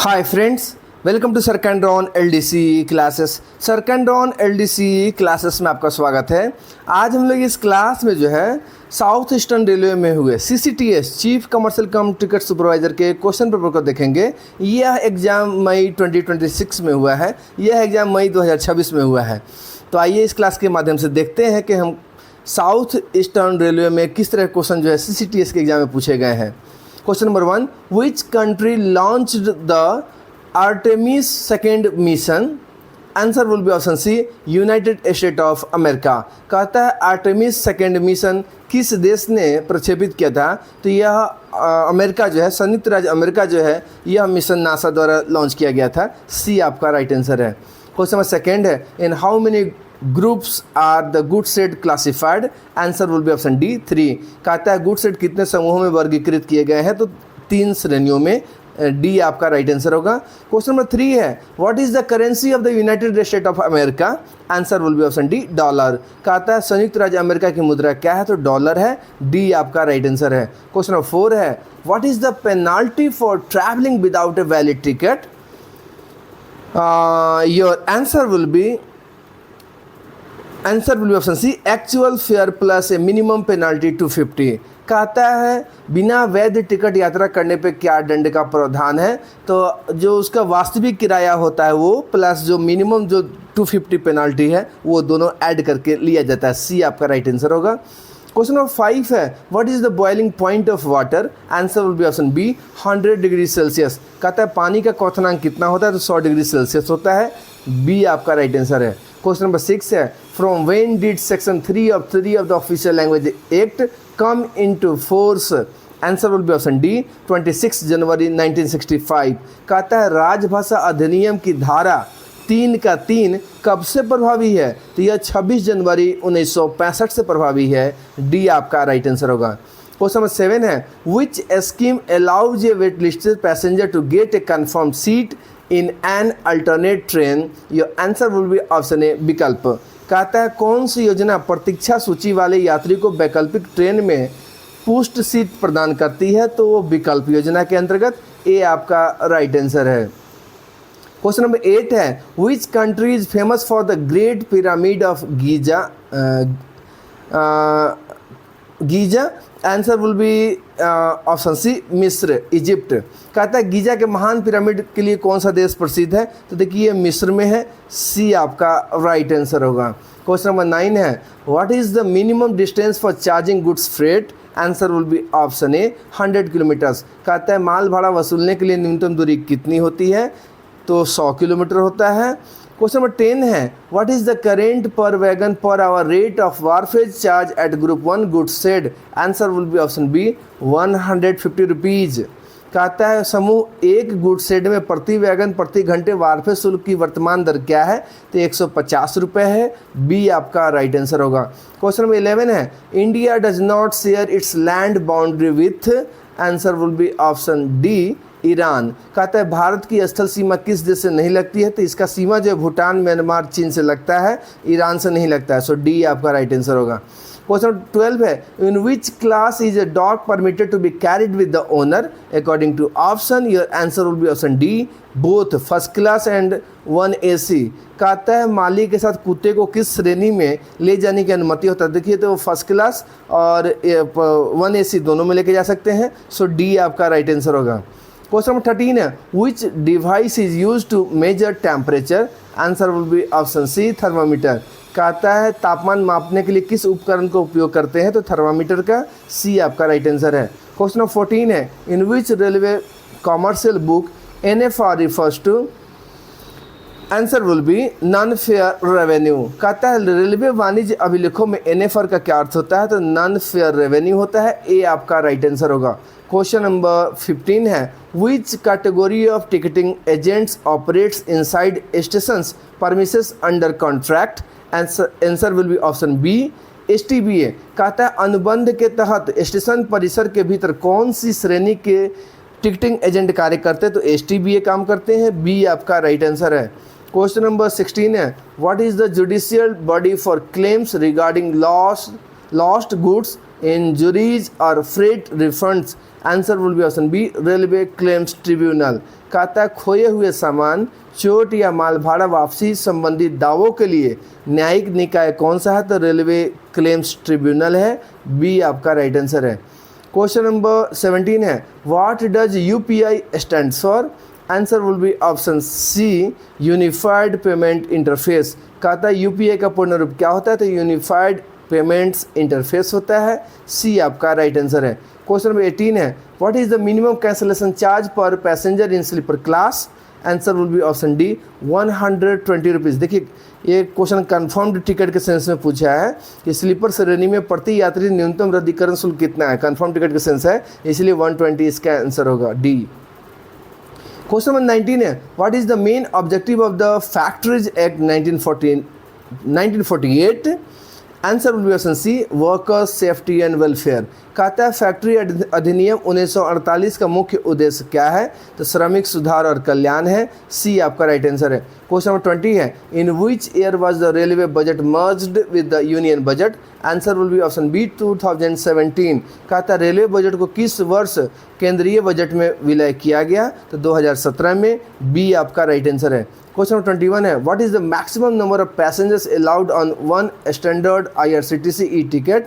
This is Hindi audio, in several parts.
हाय फ्रेंड्स, वेलकम टू सरकैंड्रॉन एलडीसी क्लासेस। सरकैंड्रॉन एलडीसी क्लासेस में आपका स्वागत है। आज हम लोग इस क्लास में जो है साउथ ईस्टर्न रेलवे में हुए CCTS chief commercial cum ticket supervisor के क्वेश्चन पेपर को देखेंगे। यह एग्ज़ाम मई 2026 में हुआ है, यह एग्ज़ाम मई 2026 में हुआ है। तो आइए इस क्लास के माध्यम से देखते हैं कि हम साउथ ईस्टर्न रेलवे में किस तरह क्वेश्चन जो है सीसीटीएस के एग्ज़ाम में पूछे गए हैं। Question number 1, which country launched the Artemis second mission? Answer will be option C, United States of America. कहता है आर्टेमिस सेकेंड मिशन किस देश ने प्रक्षेपित किया था? तो यह अमेरिका जो है, संयुक्त राज्य अमेरिका जो है, यह मिशन नासा द्वारा लॉन्च किया गया था। सी आपका राइट आंसर है। क्वेश्चन नंबर सेकेंड है, in how many groups are the good set classified? Answer will be option D 3। कहता है गुड सेट कितने समूहों में वर्गीकृत किए गए हैं? तो 3 श्रेणियों में। डी आपका राइट आंसर होगा। क्वेश्चन नंबर 3 है, what is the currency of the United States of America? Answer will be option D dollar. कहता है संयुक्त राज्य अमेरिका की मुद्रा क्या है? तो डॉलर है। डी आपका राइट आंसर है। क्वेश्चन नंबर 4 है, what is the penalty for travelling without a valid ticket? Your answer will be option C, actual fare plus a minimum penalty 250। कहता है बिना वैध टिकट यात्रा करने पे क्या दंड का प्रावधान है? तो जो उसका वास्तविक किराया होता है वो प्लस जो मिनिमम जो 250 पेनाल्टी है वो दोनों ऐड करके लिया जाता है। सी आपका राइट आंसर होगा। क्वेश्चन नंबर 5 है, what is the boiling point of water? Answer will be option B 100 degree Celsius. कहता है पानी का क्वथनांक कितना होता है? तो 100 डिग्री सेल्सियस होता है। बी आपका राइट आंसर है। क्वेश्चन नंबर 6 है, from when did section 3 of the official language act come into force? Answer will be option D 26 जनवरी 1965। कहता है राजभाषा अधिनियम की धारा 3 का 3 कब से प्रभावी है? तो यह 26 जनवरी 1965 से प्रभावी है। डी आपका राइट आंसर होगा। क्वेश्चन नंबर 7 है, which scheme allows a wait listed passenger to get a confirm seat in an alternate train? Your answer will be option A Vikalp. कहता है कौन सी योजना प्रतीक्षा सूची वाले यात्री को वैकल्पिक ट्रेन में पुष्ट सीट प्रदान करती है? तो वो विकल्प योजना के अंतर्गत। ए आपका राइट आंसर है। क्वेश्चन नंबर 8 है, which country is famous for the great pyramid of Giza? Answer will be option C, मिस्र, इजिप्ट। कहता है गीजा के महान पिरामिड के लिए कौन सा देश प्रसिद्ध है? तो देखिए मिस्र में है। सी आपका राइट आंसर होगा। क्वेश्चन नंबर 9 है, what is the minimum distance for charging goods freight? Answer will be option A 100 kilometres. कहता है माल भाड़ा वसूलने के लिए न्यूनतम दूरी कितनी होती है? तो 100 किलोमीटर होता है। क्वेश्चन नंबर 10 है, what is the current per wagon per hour rate of wharfage charge at group 1 goods shed? Answer will be option B 150 rupees. कहता है समूह 1 गुड्स शेड में प्रति वैगन प्रति घंटे वारफेज शुल्क की वर्तमान दर क्या है? तो 150 रुपये है। बी आपका राइट आंसर होगा। क्वेश्चन नंबर 11 है, India does not share its land boundary with? Answer will be option D Iran. कहता है भारत की स्थल सीमा किस देश से नहीं लगती है? तो इसका सीमा जो है भूटान, म्यांमार, चीन से लगता है, ईरान से नहीं लगता है। सो डी आपका राइट आंसर होगा। क्वेश्चन 12 है, in which class is a dog permitted to be carried with the owner according to option? Your answer will be option D both first class and 1 AC। कहता है मालिक के साथ कुत्ते को किस श्रेणी में ले जाने की अनुमति होता है? देखिए तो फर्स्ट क्लास और 1 AC दोनों में लेके जा सकते हैं। सो डी आपका राइट आंसर होगा। क्वेश्चन नंबर 13 है, which device is use to measure temperature? Answer will be option C thermometer. कहता है तापमान मापने के लिए किस उपकरण का उपयोग करते हैं? तो थर्मामीटर का। सी आपका राइट आंसर है। क्वेश्चन नंबर 14 है, in which railway commercial book NFR refers to? Answer will be non fare revenue. कहता है रेलवे वाणिज्य अभिलेखों में NFR का क्या अर्थ होता है? तो नॉन फेयर रेवेन्यू होता है। ए आपका राइट आंसर होगा। क्वेश्चन नंबर 15 है, which category of ticketing agents operates inside stations premises under contract? Answer will be option B STBA। कहता है अनुबंध के तहत स्टेशन परिसर के भीतर कौन सी श्रेणी के टिकटिंग एजेंट कार्य करते हैं? तो STBA काम करते हैं। बी आपका राइट आंसर है। क्वेश्चन नंबर 16 है, what is the judicial body for claims regarding lost goods, injuries और freight refunds? Answer will be option B railway claims tribunal. कहता है खोए हुए सामान, चोट या माल भाड़ा वापसी संबंधी दावों के लिए न्यायिक निकाय कौन सा है? तो रेलवे क्लेम्स ट्रिब्यूनल है। बी आपका राइट आंसर है। क्वेश्चन नंबर 17 है what does UPI stand for? Answer will be option C unified payment interface. कहता है यूपीआई का पूर्ण रूप क्या होता है? तो यूनिफाइड पेमेंट्स इंटरफेस होता है। सी आपका राइट आंसर है। क्वेश्चन नंबर 18 है what is the minimum cancellation charge per passenger in sleeper class? Answer will be option D 120 rupees. देखिए ये क्वेश्चन कन्फर्म्ड टिकट के सेंस में पूछा है कि स्लीपर श्रेणी में प्रति यात्री न्यूनतम रद्दीकरण शुल्क कितना है? कन्फर्म टिकट के सेंस है, इसलिए 120 इसका आंसर होगा डी। क्वेश्चन नंबर 19 है what is the main objective of the factories act 1948? Answer will be option C workers safety and welfare. कहता है फैक्ट्री अधिनियम 1948 का मुख्य उद्देश्य क्या है? तो श्रमिक सुधार और कल्याण है। सी आपका राइट आंसर है। क्वेश्चन नंबर 20 है in which year was the railway budget merged with the union budget? Answer will be option B 2017। कहता है रेलवे बजट को किस वर्ष केंद्रीय बजट में विलय किया गया? तो 2017 में। बी आपका राइट आंसर है। क्वेश्चन नंबर 21 है what is the maximum number of passengers allowed on one standard IRCTC e ticket?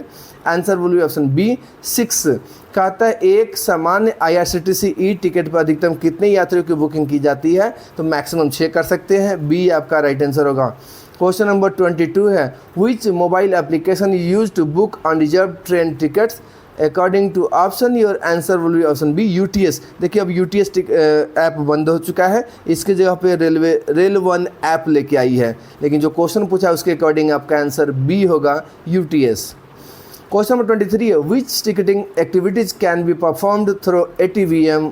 Answer will be option B 6। कहता है एक सामान्य IRCTC ई टिकट पर अधिकतम कितने यात्रियों की बुकिंग की जाती है? तो मैक्सिमम 6 कर सकते हैं। बी आपका राइट आंसर होगा। क्वेश्चन नंबर 22 है which mobile application use to book unreserve train tickets? According to option your answer will be option B UTS। देखिए अब UTS ऐप बंद हो चुका है, इसके जगह पे रेल वन ऐप लेके आई है, लेकिन जो क्वेश्चन पूछा है उसके अकॉर्डिंग आपका आंसर बी होगा UTS। क्वेश्चन नंबर 23 है which ticketing activities can be performed through ATVM?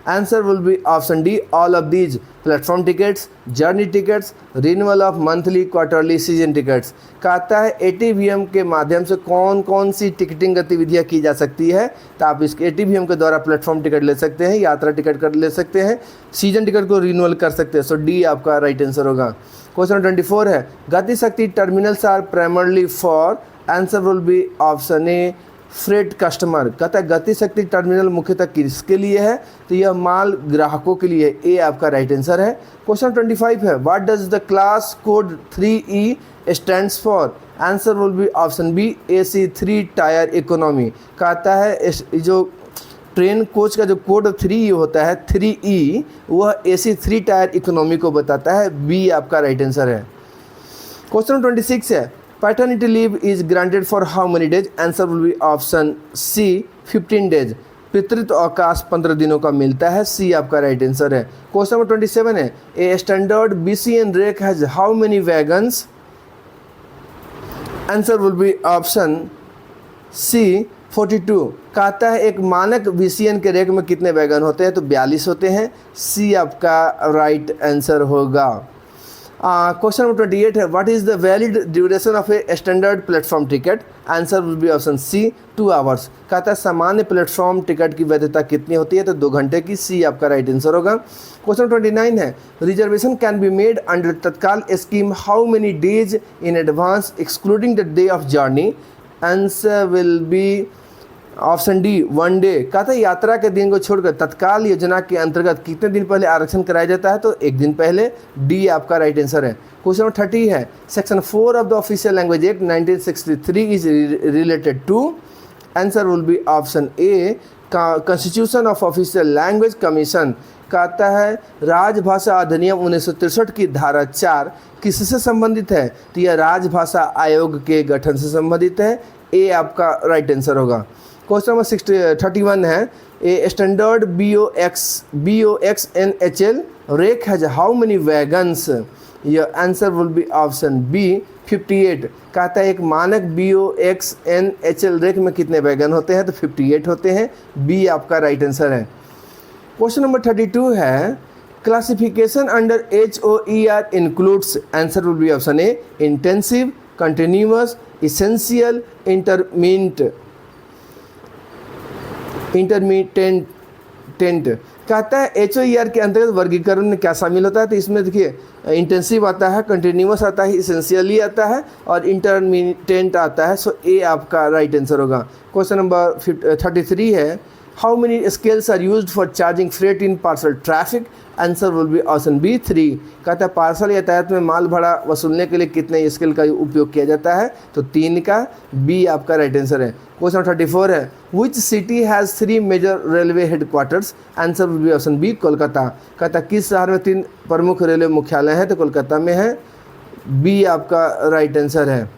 Answer will be option D all of these platform tickets, journey tickets, renewal of monthly quarterly season tickets. कहता है ATVM के माध्यम से कौन कौन सी टिकटिंग गतिविधियां की जा सकती है? तो आप इस ATVM के द्वारा प्लेटफॉर्म टिकट ले सकते हैं, यात्रा टिकट कर ले सकते हैं, सीजन टिकट को रिन्यूअल कर सकते हैं। सो डी आपका राइट आंसर होगा। क्वेश्चन 24 है Gati Shakti terminals are primarily for? Answer will be option A freight customer. कहता है गति शक्ति टर्मिनल मुख्यतः किसके लिए है? तो यह माल ग्राहकों के लिए। ए आपका राइट आंसर है। क्वेश्चन 25 है what does the class code 3E stands for? Answer will be option B AC 3 tier economy. कहता है जो ट्रेन कोच का जो कोड 3E होता है 3E, वह AC 3 टायर इकोनॉमी को बताता है। बी आपका राइट आंसर है। क्वेश्चन 26 है paternity leave is granted for how many days? Answer will be option C 15 days. पितृत्व अवकाश 15 दिनों का मिलता है। सी आपका राइट आंसर है। क्वेश्चन नंबर 27 है a standard BCN rake has how many wagons? Answer will be option C 42। कहता है एक मानक BCN के रेक में कितने वैगन होते हैं? तो 42 होते हैं। सी आपका राइट आंसर होगा। क्वेश्चन नंबर 28 है what is the valid duration of a standard platform ticket? Answer will be option C 2 hours. कहता है सामान्य प्लेटफॉर्म टिकट की वैधता कितनी होती है? तो 2 घंटे की। सी आपका राइट आंसर होगा। क्वेश्चन 29 है reservation can be made under Tatkal scheme how many days in advance excluding the day of journey? Answer will be option D 1 day. कहता है यात्रा के दिन को छोड़कर तत्काल योजना के अंतर्गत कितने दिन पहले आरक्षण कराया जाता है? तो 1 दिन पहले। डी आपका राइट आंसर है। क्वेश्चन नंबर 30 है section 4 of the official language act 1963 is related to? Answer will be option A constitution of official language commission. कहता है राजभाषा अधिनियम 1963 की धारा 4 किससे संबंधित है? तो यह राजभाषा आयोग के गठन से संबंधित है। ए आपका राइट आंसर होगा। क्वेश्चन नंबर 31 है a standard BOX NHL rake has how many wagons? यह answer will be option B 58। कहता है एक मानक BOX NHL रेक में कितने वैगन होते हैं? तो 58 होते हैं। बी आपका राइट आंसर है। क्वेश्चन नंबर 32 है classification under HOER includes? Answer will be option A intensive, continuous, essential, intermediate. कहता है HOER के अंतर्गत वर्गीकरण में क्या शामिल होता है? तो इसमें देखिए इंटेंसिव आता है, कंटिन्यूअस आता है, इसेंशियली आता है और इंटरमीडिएट आता है। सो ए आपका राइट आंसर होगा। क्वेश्चन नंबर 33 है how many scales are used for charging freight in parcel traffic, answer will be option B 3। कहता है पार्सल यातायात में माल भाड़ा वसूलने के लिए कितने स्केल का उपयोग किया जाता है, तो 3 का, बी आपका राइट आंसर है। क्वेश्चन 34 है, which city has 3 major railway headquarters, answer will be option B Kolkata. कहता है किस शहर में 3 प्रमुख रेलवे मुख्यालय हैं, तो कोलकाता में है, बी आपका राइट आंसर है।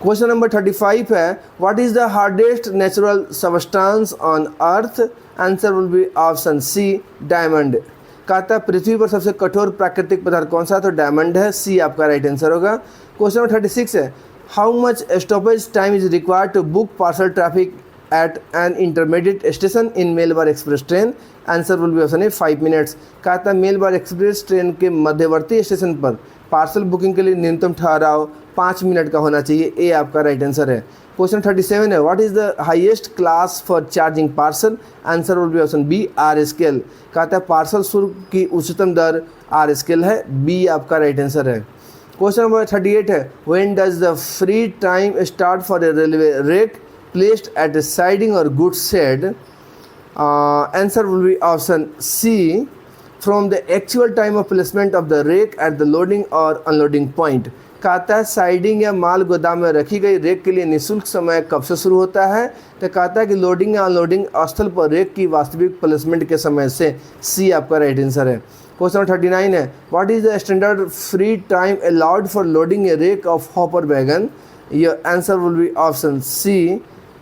क्वेश्चन नंबर 35 है, what is the hardest natural substance on earth, answer will be option C diamond. कहता है पृथ्वी पर सबसे कठोर प्राकृतिक पदार्थ कौन सा, तो डायमंड है, सी आपका राइट आंसर होगा। क्वेश्चन नंबर 36 है, how much stoppage time is required to book parcel traffic at an intermediate station in मेलबार express train, answer will be option A 5 minutes. कहता है मेलबार एक्सप्रेस ट्रेन के मध्यवर्ती स्टेशन पर पार्सल बुकिंग के लिए न्यूनतम ठहराव 5 मिनट का होना चाहिए, ए आपका राइट आंसर है। क्वेश्चन 37 है, what is the highest class for charging parcel, answer will be option B R scale. कहता है पार्सल शुल्क की उच्चतम दर आर स्केल है, बी आपका राइट आंसर है। क्वेश्चन नंबर 38 है, when does the free time start for a railway rake placed at a siding और goods shed, answer will be option C from the actual time of placement of the rake at the loading और अनलोडिंग पॉइंट। कहता है साइडिंग या माल गोदाम में रखी गई रेक के लिए निःशुल्क समय कब से शुरू होता है, तो कहता है कि लोडिंग या अनलोडिंग स्थल पर रेक की वास्तविक प्लेसमेंट के समय से, सी आपका राइट आंसर है। क्वेश्चन 39 है, what is the standard free time allowed for loading a rake of hopper wagon, your answer will be option C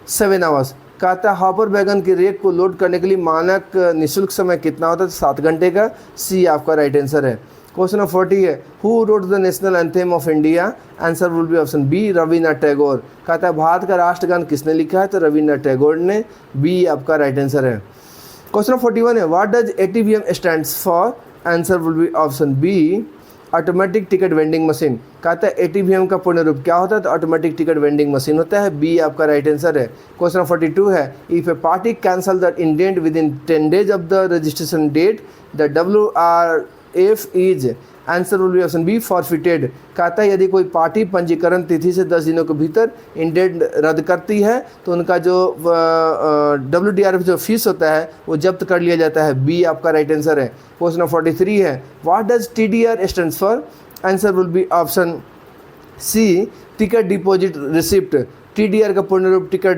7 hours. कहता है हॉपर वैगन की रेक को लोड करने के लिए मानक निःशुल्क समय कितना होता है, 7 घंटे का, सी आपका राइट आंसर है। क्वेश्चन नंबर 40 है, who wrote the national anthem of India, answer will be option B Rabindranath Tagore. कहता है भारत का राष्ट्रगान किसने लिखा है, तो रविन्द्रनाथ टैगोर ने, बी आपका राइट आंसर है। क्वेश्चन नंबर 41 है, what does ATVM stands for, answer will be option B automatic ticket vending machine. कहता है ATVM का पूर्ण रूप क्या होता है, तो ऑटोमेटिक टिकट वेंडिंग मशीन होता है, बी आपका राइट आंसर है। क्वेश्चन 42 है, if a party cancel the indent within 10 days of the registration date, the WRF is, answer will be option B forfeited. कहता है यदि कोई पार्टी पंजीकरण तिथि से 10 दिनों के भीतर इंडेंट रद्द करती है तो उनका जो WDRF जो फीस होता है वो जब्त कर लिया जाता है, बी आपका राइट आंसर है। क्वेश्चन नंबर 43 है, what does TDR stands for, answer will be option C ticket deposit receipt. TDR का पूर्ण रूप टिकट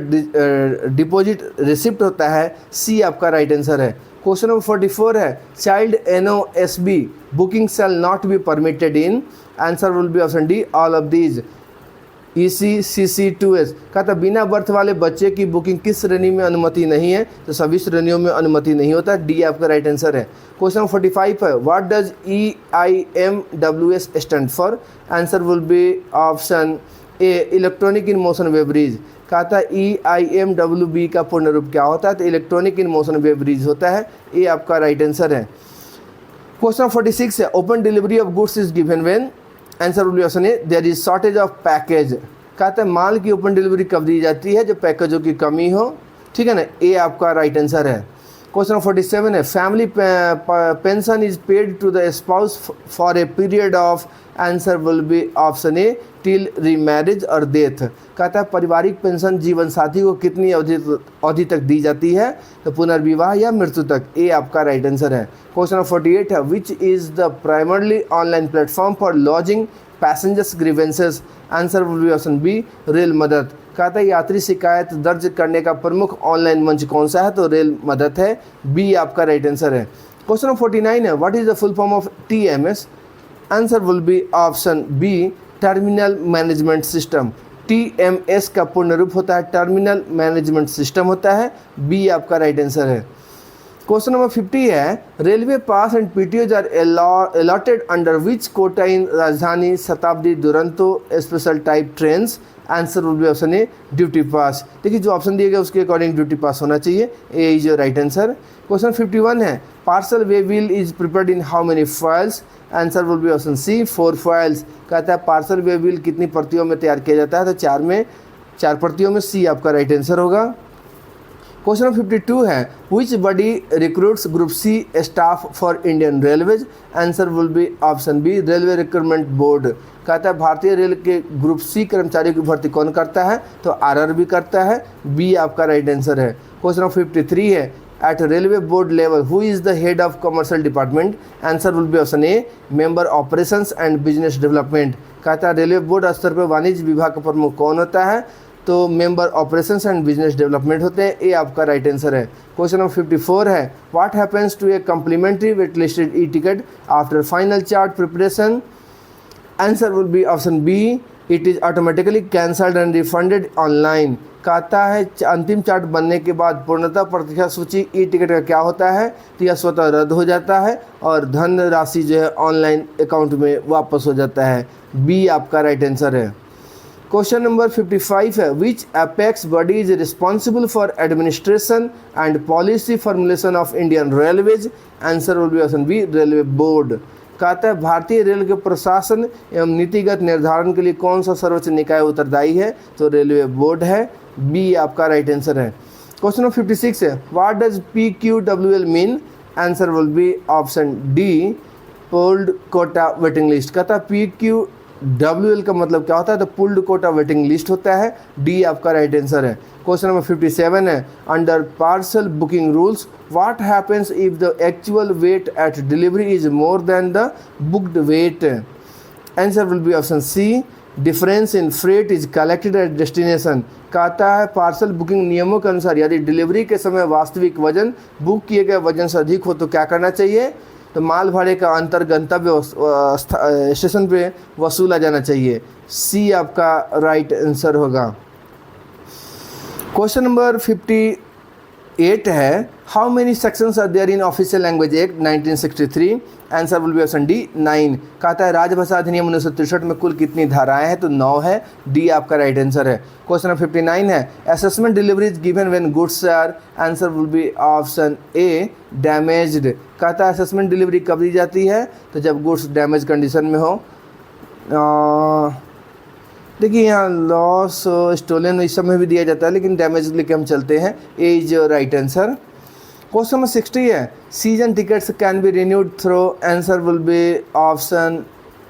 डिपॉजिट रिसिप्ट होता है, सी आपका राइट आंसर है। क्वेश्चन नंबर 44 है, child NOSB booking shall not be permitted in, answer will be option D all of these, EC CC 2S। कहता बिना बर्थ वाले बच्चे की बुकिंग किस श्रेणी में अनुमति नहीं है, तो सभी श्रेणियों में अनुमति नहीं होता, डी आपका राइट आंसर है। क्वेश्चन नंबर 45 है, what does EIMWS stand for, answer will be option A electronic in motion wave bridge. कहता है EIMWB का पूर्ण रूप क्या होता है, तो electronic in motion wave bridge होता है, ए आपका राइट आंसर है। क्वेश्चन 46 है, open delivery of goods is given when, answer will be option A there is shortage of package. कहता है माल की ओपन डिलीवरी कब दी जाती है, जब पैकेजों की कमी हो, ठीक है ना, ए आपका राइट आंसर है। क्वेश्चन 47 है, family pension is paid to the spouse for a period of, answer will be option A till remarriage और डेथ। कहता है पारिवारिक पेंशन जीवन साथी को कितनी अवधि तक दी जाती है, तो पुनर्विवाह या मृत्यु तक, ए आपका राइट आंसर है। क्वेश्चन नंबर 48 है, which is the primarily online platform for lodging passengers grievances, answer will be option B rail Madad. कहता है यात्री शिकायत दर्ज करने का प्रमुख ऑनलाइन मंच कौन सा है, तो रेल मदद है, बी आपका राइट आंसर है। क्वेश्चन नंबर 49 है, what is the full form of TMS, answer will be option B terminal management system. TMS का पूर्ण रूप होता है टर्मिनल मैनेजमेंट सिस्टम होता है, बी आपका राइट आंसर है। क्वेश्चन नंबर 50 है, railway pass and PTOs are allotted under which quota in Rajdhani Shatabdi Duronto special type trains, answer will be option A duty pass. देखिए जो ऑप्शन दिए गए उसके अकॉर्डिंग ड्यूटी पास होना चाहिए, A is your right answer. Question 51 है, parcel waybill is prepared in how many foils, answer will be option C 4 foils. कहता है पार्सल वे व्हील कितनी प्रतियों में तैयार किया जाता है, तो 4 प्रतियों में, सी आपका राइट आंसर होगा। क्वेश्चन नंबर 52 है which body recruits group C staff for Indian railways, answer will be option B railway recruitment board. कहता है भारतीय रेल के ग्रुप सी कर्मचारियों की भर्ती कौन करता है, तो आरआरबी करता है, बी आपका राइट आंसर है। क्वेश्चन नंबर 53 है eight railway board level who is the head of commercial department, answer will be option A member operations and business development. कहता है रेलवे बोर्ड स्तर पर वाणिज्य विभाग का प्रमुख कौन होता है, तो member operations and business development होते हैं, ये आपका राइट आंसर है। क्वेश्चन नंबर 54 है what happens to a complementary wait listed e ticket after final chart preparation, answer will be option B it is automatically cancelled and refunded online. कहता है अंतिम चार्ट बनने के बाद पूर्णतः प्रतीक्षा सूची ई टिकट का क्या होता है, तो यह स्वतः रद्द हो जाता है और धन राशि जो है ऑनलाइन अकाउंट में वापस हो जाता है, बी आपका राइट आंसर है। क्वेश्चन नंबर 55 है which apex body is responsible for administration and policy formulation of Indian railways, answer will be option B railway board. कहता है भारतीय रेल के प्रशासन एवं नीतिगत निर्धारण के लिए कौन सा सर्वोच्च निकाय उत्तरदायी है, तो रेलवे बोर्ड है, बी आपका राइट आंसर है। क्वेश्चन नंबर 56 है what does PQWL mean, answer will be option D pooled quota waiting list. कहता है PQWL का मतलब क्या होता है, तो पुल्ड कोटा वेटिंग लिस्ट होता है, डी आपका राइट आंसर है। क्वेश्चन नंबर 57 है under parcel booking rules what happens if the actual weight at delivery is more than the booked weight, answer will be option C difference in freight is collected at destination. कहता है पार्सल बुकिंग नियमों के अनुसार यदि डिलीवरी के समय वास्तविक वजन बुक किए गए वजन से अधिक हो तो क्या करना चाहिए, तो माल भाड़े का अंतर गंतव्य स्टेशन पे वसूला जाना चाहिए, सी आपका राइट आंसर होगा। क्वेश्चन नंबर 58 है how many sections are there in official language act 1963, answer will be option D 9। कहता है राजभाषा अधिनियम 1963 में कुल कितनी धाराएं हैं, तो 9 है, डी आपका राइट आंसर है। क्वेश्चन नंबर 59 है assessment deliveries given when goods are, answer will be option A damaged. कहता है असेसमेंट डिलीवरी कब दी जाती है, तो जब गुड्स डैमेज कंडीशन में हो। देखिए यहाँ लॉस स्टोलन इस सब में भी दिया जाता है, लेकिन डैमेज लेके हम चलते हैं, A is right answer. Question number 60 है season tickets can be renewed through, answer will be option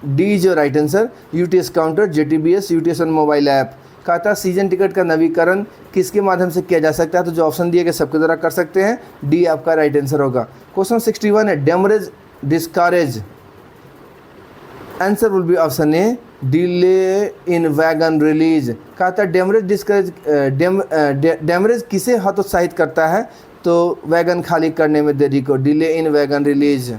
D जो right answer UTS counter, JTBS, UTS on mobile app. कहता है सीजन टिकट का नवीकरण किसके माध्यम से किया जा सकता है, तो जो ऑप्शन दिए गए सबके द्वारा कर सकते हैं, डी आपका राइट आंसर होगा। क्वेश्चन 61 है demurrage discourage, answer will be option a delay in wagon release. कहता है डेमरेज डिस्करेज डेमरेज किसे हतोत्साहित करता है, तो वैगन खाली करने में देरी को, delay in wagon release.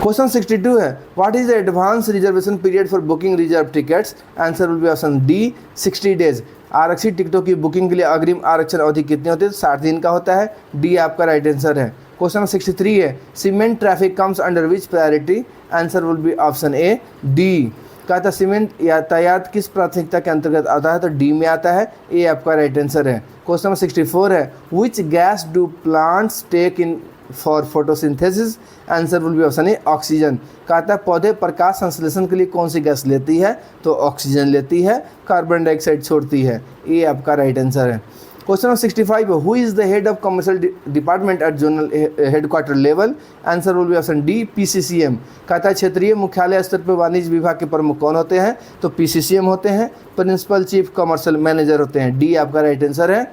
Question 62 है what is the advance reservation period for booking reserve tickets, answer will be option D 60 days. आरक्षित टिकटों की बुकिंग के लिए अग्रिम आरक्षण अवधि कितनी होती है, 60 दिन का होता है, डी आपका राइट आंसर है। क्वेश्चन 63 है cement traffic comes under which priority, answer will be option A D. कहता सीमेंट यातायात किस प्राथमिकता के अंतर्गत आता है, तो डी में आता है, ए आपका राइट आंसर है। क्वेश्चन 64 है which gas do plants take in for photosynthesis, answer will be option A oxygen. कहता है पौधे प्रकाश संश्लेषण के लिए कौन सी गैस लेती है, तो ऑक्सीजन लेती है, कार्बन डाइऑक्साइड छोड़ती है, ये आपका राइट आंसर है। Question 65 who is the head of commercial department at zonal headquarter level, answer will be option D PCCM। कहता है क्षेत्रीय मुख्यालय स्तर पर वाणिज्य विभाग के प्रमुख कौन होते हैं, तो PCCM होते हैं, प्रिंसिपल चीफ कमर्शियल मैनेजर होते हैं, डी आपका राइट आंसर है।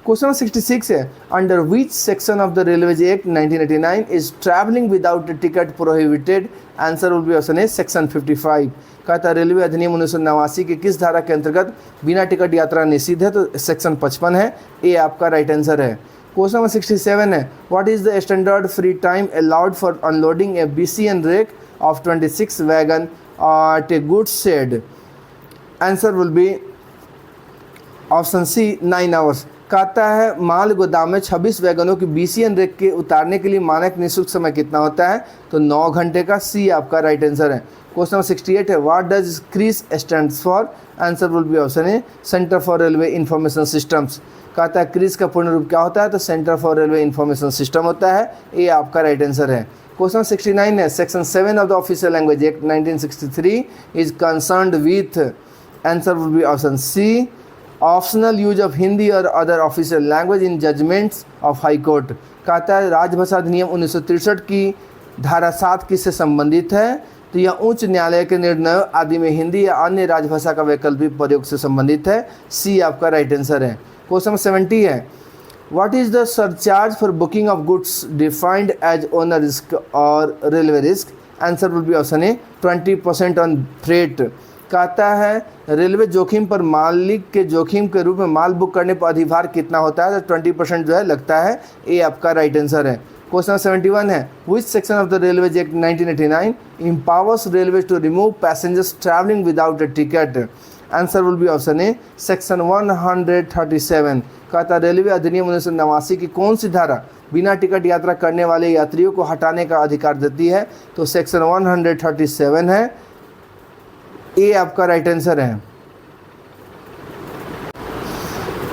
क्वेश्चन 66 है under which section of the railways act 1989 is travelling without ticket prohibited, answer will be option A section 55। कहता है रेलवे अधिनियम 1989 के किस धारा के अंतर्गत बिना टिकट यात्रा निषिद्ध है, तो सेक्शन 55 है, ए आपका राइट आंसर है। क्वेश्चन नंबर 67 है what is the standard free time allowed for unloading a BCN rake of 26 wagon at a goods shed, answer will be option C 9 hours. कहता है माल गोदाम में 26 वैगनों की BCN रेक के उतारने के लिए मानक निःशुल्क समय कितना होता है, तो 9 घंटे का, सी आपका राइट आंसर है। क्वेश्चन 68 है what does crease stands for, answer will be option A centre for railway information systems. कहता है क्रीस का पूर्ण रूप क्या होता है, तो centre for railway information system होता है, ये आपका राइट आंसर है। क्वेश्चन 69 है section 7 of the official language act 1963 is concerned with, answer will be option C optional use of Hindi और other official language in judgments of high court. कहता है राजभाषा अधिनियम 1963 की धारा 7 किससे संबंधित है? तो यह उच्च न्यायालय के निर्णय आदि में हिंदी या अन्य राजभाषा का वैकल्पिक प्रयोग से संबंधित है। सी आपका राइट आंसर है। क्वेश्चन 70 है, what is the surcharge for booking of goods defined as owner risk और railway risk? Answer will be option A 20% on freight. कहता है रेलवे जोखिम पर मालिक के जोखिम के रूप में माल बुक करने पर अधिभार कितना होता है? तो 20% जो है लगता है। ए आपका राइट आंसर है। क्वेश्चन 71 है, which section of the railways act 1989 empowers railways to remove passengers traveling without a ticket? Answer will be option A section 137। कहता रेलवे अधिनियम 1989 की कौन सी धारा बिना टिकट यात्रा करने वाले यात्रियों को हटाने का अधिकार देती है? तो सेक्शन 137 है। ए आपका राइट आंसर है।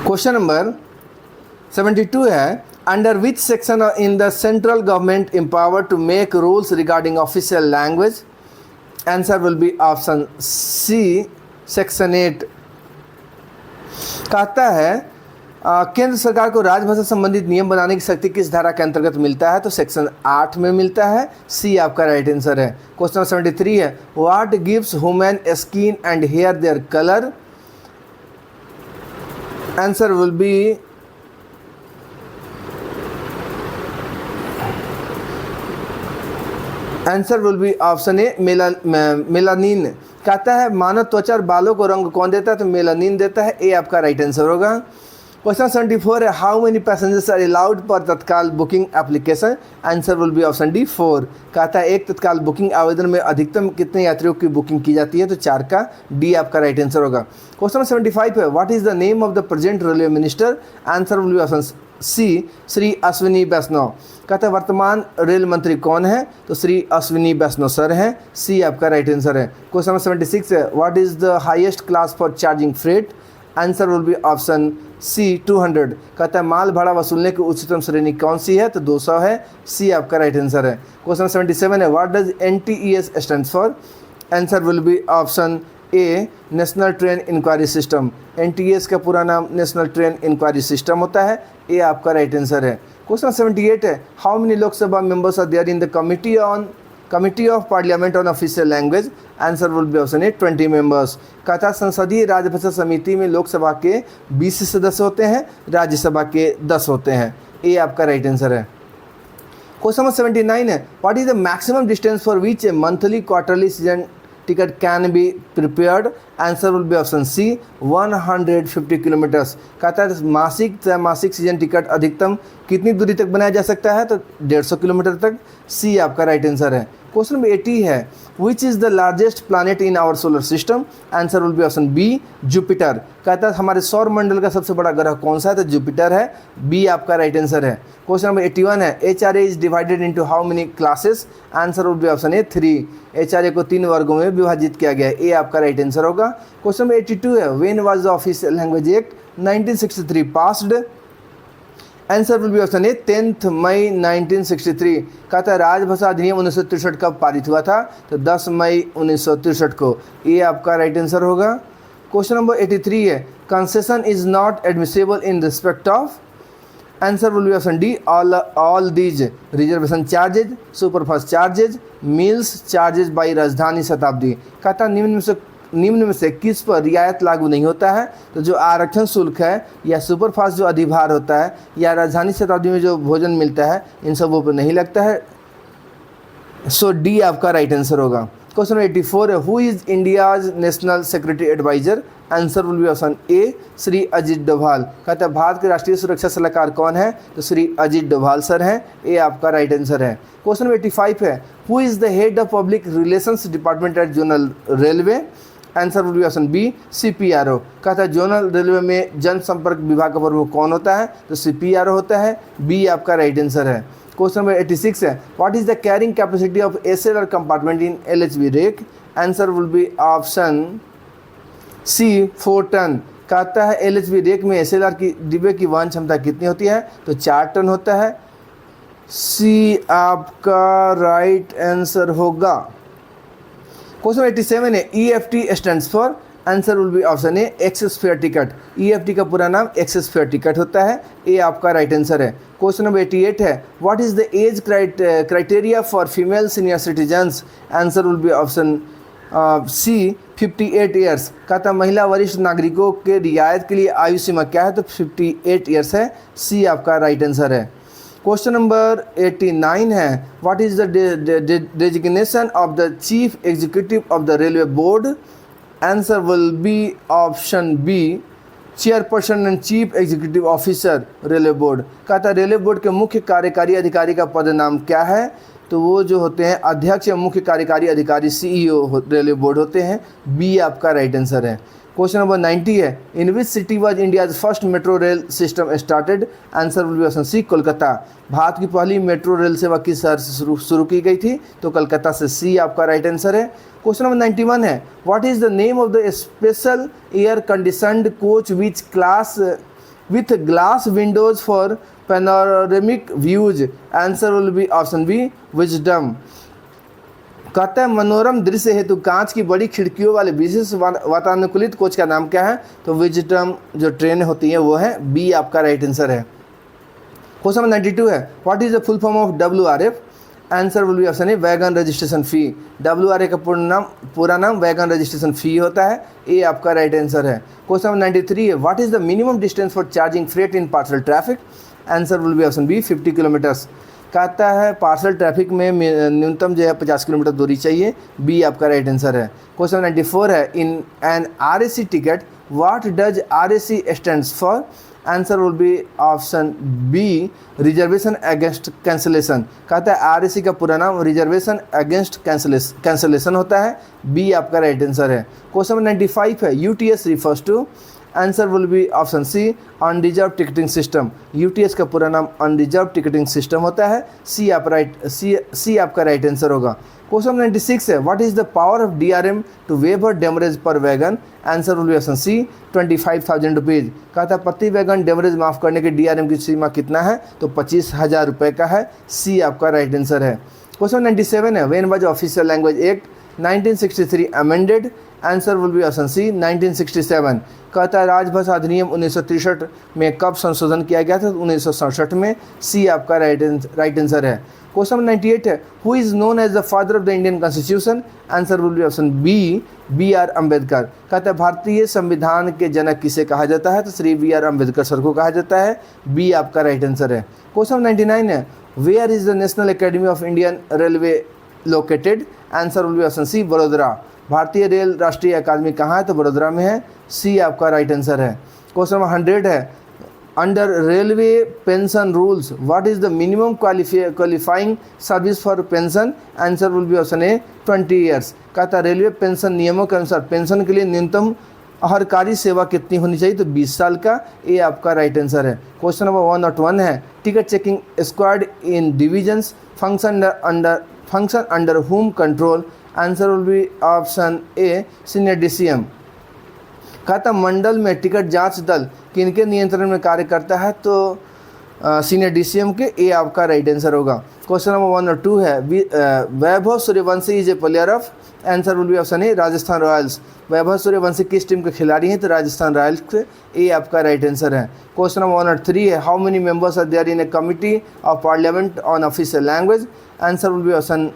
क्वेश्चन नंबर 72 है, under which section in the central government empowered to make rules regarding official language? Answer will be option C section 8। कहता है केंद्र सरकार को राजभाषा संबंधित नियम बनाने की शक्ति किस धारा के अंतर्गत मिलता है? तो सेक्शन 8 में मिलता है। सी आपका राइट आंसर है। क्वेश्चन 73 है, what gives human skin and here their colour? Answer will be option A melanin. कहता है मानव त्वचा और बालों को रंग कौन देता है? तो मेलानिन देता है। ए आपका राइट आंसर होगा। क्वेश्चन 74 है, how many passengers are allowed per tatkal booking application? Answer will be option D 4। कहता है एक तत्काल बुकिंग आवेदन में अधिकतम कितने यात्रियों की बुकिंग की जाती है? तो 4 का। डी आपका राइट आंसर होगा। क्वेश्चन 75 है, what is the name of the present railway minister? Answer will be option C Shri Ashwini Vaishnaw. कहता है वर्तमान रेल मंत्री कौन है? तो श्री अश्विनी वैष्णव सर हैं। सी आपका राइट आंसर है। क्वेश्चन 76 है, what is the highest class for charging freight? Answer will be option C 200। कहता है माल भाड़ा वसूलने की उच्चतम श्रेणी कौन सी है? तो 200 है। सी आपका राइट आंसर है। क्वेश्चन 77 है, what does NTES stand for? Answer will be option A national train inquiry system. NTES का पूरा नाम नेशनल ट्रेन इंक्वायरी सिस्टम होता है। ए आपका राइट आंसर है। क्वेश्चन 78 है, how many Lok Sabha members are there in the committee of parliament on official language? Answer will be option A 20 members. कहता संसदीय राजभाषा समिति में लोकसभा के 20 सदस्य होते हैं, राज्यसभा के 10 होते हैं। ए आपका राइट आंसर है। क्वेश्चन 79 है, what is the maximum distance for which a monthly quarterly season ticket can be prepared? Answer will be option C 150 kilometres. कहता है मासिक त्रैमासिक सीजन टिकट अधिकतम कितनी दूरी तक बनाया जा सकता है? तो 150 किलोमीटर तक। सी आपका राइट आंसर है। क्वेश्चन नंबर 80 है, which is the largest planet in our solar system? Answer will be option B Jupiter. कहता है हमारे सौर मंडल का सबसे बड़ा ग्रह कौन सा है? तो जुपिटर है। बी आपका राइट आंसर है। क्वेश्चन नंबर 81 है, HRA is divided into how many classes? Answer will be option A 3। HRA को 3 वर्गों में विभाजित किया गया है। ए आपका राइट आंसर होगा। क्वेश्चन नंबर 82 है, when was the official language act 1963 passed? Answer will be option ए 10 मई 1963। कहता है राजभाषा अधिनियम 1963 कब पारित हुआ था? तो 10 मई 1963 को। ये आपका राइट आंसर होगा। क्वेश्चन नंबर 83 है, concession is not admissible in respect of? Answer will be option D all these reservation charges, superfast charges, meals charges by राजधानी शताब्दी। कहता निम्न में से किस पर रियायत लागू नहीं होता है? तो जो आरक्षण शुल्क है या सुपरफास्ट जो अधिभार होता है या राजधानी शताब्दी में जो भोजन मिलता है, इन सबों पर नहीं लगता है। सो डी आपका राइट आंसर होगा। क्वेश्चन 84 है, who is India's national security adviser? Answer will be option A Shri Ajit Doval. कहता है भारत के राष्ट्रीय सुरक्षा सलाहकार कौन है? तो श्री अजीत डोभाल सर हैं। ए आपका राइट आंसर है। क्वेश्चन 85 है, who is the head of public relations department at zonal railway? Answer will be option B CPRO। कहता है जोनल रेलवे में जनसंपर्क विभाग का प्रमुख कौन होता है? तो CPRO होता है। बी आपका राइट आंसर है। क्वेश्चन नंबर 86 है, what is the carrying capacity of SLR compartment in LHB rake? Answer will be option C 4 ton. कहता है LHB रेक में SLR की डिब्बे की वहन क्षमता कितनी होती है? तो 4 टन होता है। सी आपका राइट आंसर होगा। क्वेश्चन 87 है, EFT stands for? Answer will be option A excess fare ticket. EFT का पूरा नाम एक्सेस फेयर टिकट होता है। ए आपका राइट आंसर है। क्वेश्चन नंबर 88 है, what is the age criteria for female senior citizens? Answer will be option C 58 years. कहता महिला वरिष्ठ नागरिकों के रियायत के लिए आयु सीमा क्या है? तो 58 ईयर्स है। सी आपका राइट आंसर है। क्वेश्चन नंबर 89 है, what is the designation of the chief executive of the railway board? Answer will be option B chairperson and chief executive officer railway board. कहता है रेलवे बोर्ड के मुख्य कार्यकारी अधिकारी का पद नाम क्या है? तो वो जो होते हैं अध्यक्ष या मुख्य कार्यकारी अधिकारी CEO रेलवे बोर्ड होते हैं। बी आपका राइट आंसर है। क्वेश्चन नंबर 90 है, in which city was India's first metro rail system started? Answer will be option C Kolkata. भारत की पहली मेट्रो रेल सेवा किस शहर से शुरू की गई थी? तो कलकत्ता से। सी आपका राइट आंसर है। क्वेश्चन नंबर 91 है, what is the name of the special air conditioned coach which class with glass windows for panoramic views? Answer will be option B wisdom. कहता है मनोरम दृश्य हेतु कांच की बड़ी खिड़कियों वाले विशेष वातानुकूलित कोच का नाम क्या है? तो विजडम जो ट्रेन होती है वो है। बी आपका राइट आंसर है। क्वेश्चन नंबर 92 है, what is the full form of WRF? Answer will be option A wagon registration fee. WRA का पूरा नाम वैगन रजिस्ट्रेशन फ़ी होता है। ए आपका राइट आंसर है। क्वेश्चन नंबर 93 है, what is the minimum distance for charging freight in parcel traffic? Answer will be option B 50 kilometres. कहता है पार्सल ट्रैफिक में न्यूनतम जो है 50 किलोमीटर दूरी चाहिए। बी आपका राइट आंसर है। क्वेश्चन 94 है, in an RAC ticket what does RAC stands for? Answer will be option B reservation against cancellation. कहता है RAC का पूरा नाम रिजर्वेशन अगेंस्ट कैंसिलेशन होता है। बी आपका राइट आंसर है। क्वेश्चन 95 है, UTS refers to? Answer will be option C unreserved ticketing system. UTS का पूरा नाम अनरिजर्व टिकटिंग सिस्टम होता है। सी आपका राइट आंसर होगा। क्वेश्चन 96 है, what is the power of DRM to waive demurrage per wagon? Answer will be option C 25,000 rupees. कहता है प्रति वैगन डेमरेज माफ़ करने के DRM की सीमा कितना है? तो 25,000 रुपये का है। सी आपका राइट आंसर है। क्वेश्चन 97 है, when was official language act 1963 amended? Answer will be option C 1967। कहता है राजभाषा अधिनियम 1963 में कब संशोधन किया गया था? 1967 में। सी आपका राइट आंसर है। क्वेश्चन 98 है, who is known as the father of the Indian constitution? Answer will be option B BR Ambedkar. कहता है भारतीय संविधान के जनक किसे कहा जाता है? तो श्री BR अम्बेडकर सर को कहा जाता है। बी आपका राइट आंसर है। क्वेश्चन 99 है, where is the national academy of Indian railway located? Answer will be option C Vadodara. भारतीय रेल राष्ट्रीय अकादमी कहाँ है? तो बड़ोदरा में है। सी आपका राइट आंसर है। क्वेश्चन नंबर 100 है, under railway pension rules what is the minimum qualifying service for pension? Answer will be option A 20 years. कहता है रेलवे पेंशन नियमों के अनुसार पेंशन के लिए न्यूनतम अहरकारी सेवा कितनी होनी चाहिए? तो 20 साल का। ए आपका राइट आंसर है। क्वेश्चन नंबर 101 है, ticket checking squad in divisions function under home control? Answer will be option a senior DCM। कहता मंडल में टिकट जांच दल किनके नियंत्रण में कार्य करता है? तो सीनियर DCM के। ए आपका राइट आंसर होगा। क्वेश्चन नंबर 102 है, Vaibhav Suryavanshi is a player of? Answer will be option A Rajasthan Royals. Vaibhav Suryavanshi किस टीम के खिलाड़ी हैं? तो राजस्थान रॉयल्स के। ए आपका राइट आंसर है। क्वेश्चन नंबर 103 है, how many members are there in a committee of parliament on official language? Answer will be option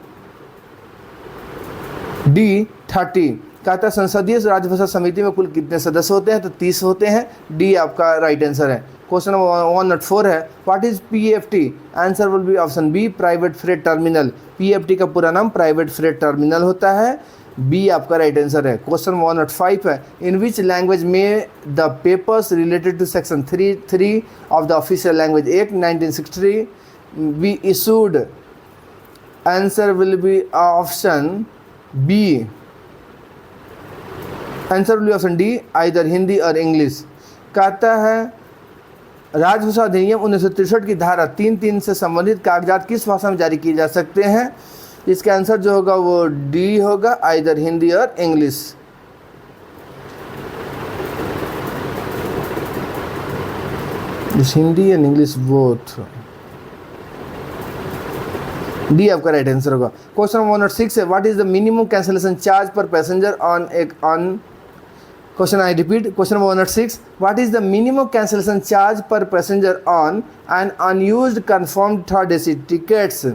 D 30। कहता है संसदीय राजभाषा समिति में कुल कितने सदस्य होते हैं? तो 30 होते हैं। डी आपका राइट आंसर है। क्वेश्चन नंबर 104 है, what is PFT? Answer will be option B private freight terminal. PFT का पूरा नाम प्राइवेट फ्रेट टर्मिनल होता है। बी आपका राइट आंसर है। क्वेश्चन 105 है, in which language may the papers related to section 3 of the official language act 1963 be issued? Answer will be option B. Answer will be option D either Hindi और इंग्लिश। कहता है राजभाषा अधिनियम 1963 की धारा 3(3) से संबंधित कागजात किस भाषा में जारी किए जा सकते हैं? इसका आंसर जो होगा वो डी होगा, आइदर हिंदी और English. Hindi and English both. D आपका राइट आंसर होगा। क्वेश्चन 106 है, what is the minimum cancellation charge per passenger on question I repeat, question number 106, what is the minimum cancellation charge per passenger on an unused confirmed third AC tickets?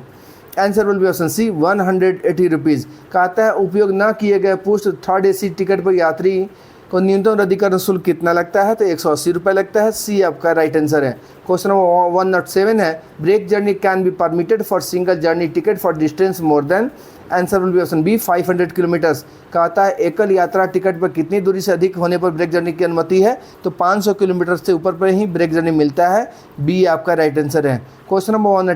Answer will be option C 180 rupees. कहता है उपयोग न किए गए पुष्ट थर्ड एसी टिकट पर यात्री को न्यूनतम रद्दीकरण शुल्क कितना लगता है? तो 180 रुपये लगता है। सी आपका राइट आंसर है। क्वेश्चन नंबर 107 है, break journey can be permitted for single journey ticket for distance more than? Answer will be option B 500 kilometres. कहता है एकल यात्रा टिकट पर कितनी दूरी से अधिक होने पर ब्रेक जर्नी की अनुमति है? तो 500 किलोमीटर से ऊपर पर ही ब्रेक जर्नी मिलता है। बी आपका राइट आंसर है। क्वेश्चन नंबर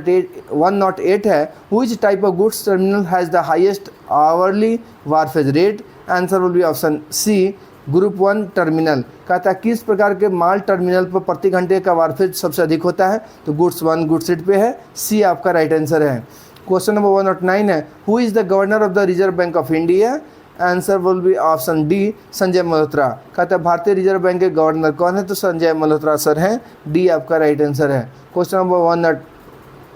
108 है, which type of goods terminal has the highest hourly wharfage rate? Answer will be option C group 1 terminal. कहता है किस प्रकार के माल टर्मिनल पर प्रति घंटे का वारफेज सबसे अधिक होता है? तो गुड्स 1 गुड्स रेट पे है। सी आपका राइट आंसर है। क्वेश्चन नंबर 109 है, who is the governor of the reserve bank of India? Answer will be option D Sanjay Malhotra. कहता है भारतीय रिजर्व बैंक के गवर्नर कौन है? तो संजय मल्होत्रा सर हैं। डी आपका राइट आंसर है। क्वेश्चन नंबर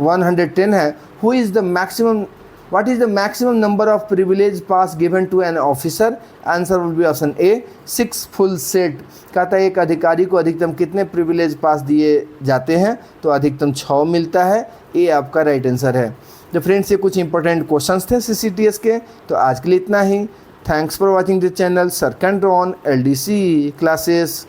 110 है, who is the maximum What is the maximum number of privilege pass given to an officer? Answer will be option A 6 full set। कहता है एक अधिकारी को अधिकतम कितने प्रिविलेज पास दिए जाते हैं? तो अधिकतम 6 मिलता है। ए आपका राइट आंसर है। तो फ्रेंड्स ये कुछ इंपॉर्टेंट क्वेश्चंस थे CCTS के। तो आज के लिए इतना ही। Thanks for watching this channel sir कैंड्रॉन LDC क्लासेस।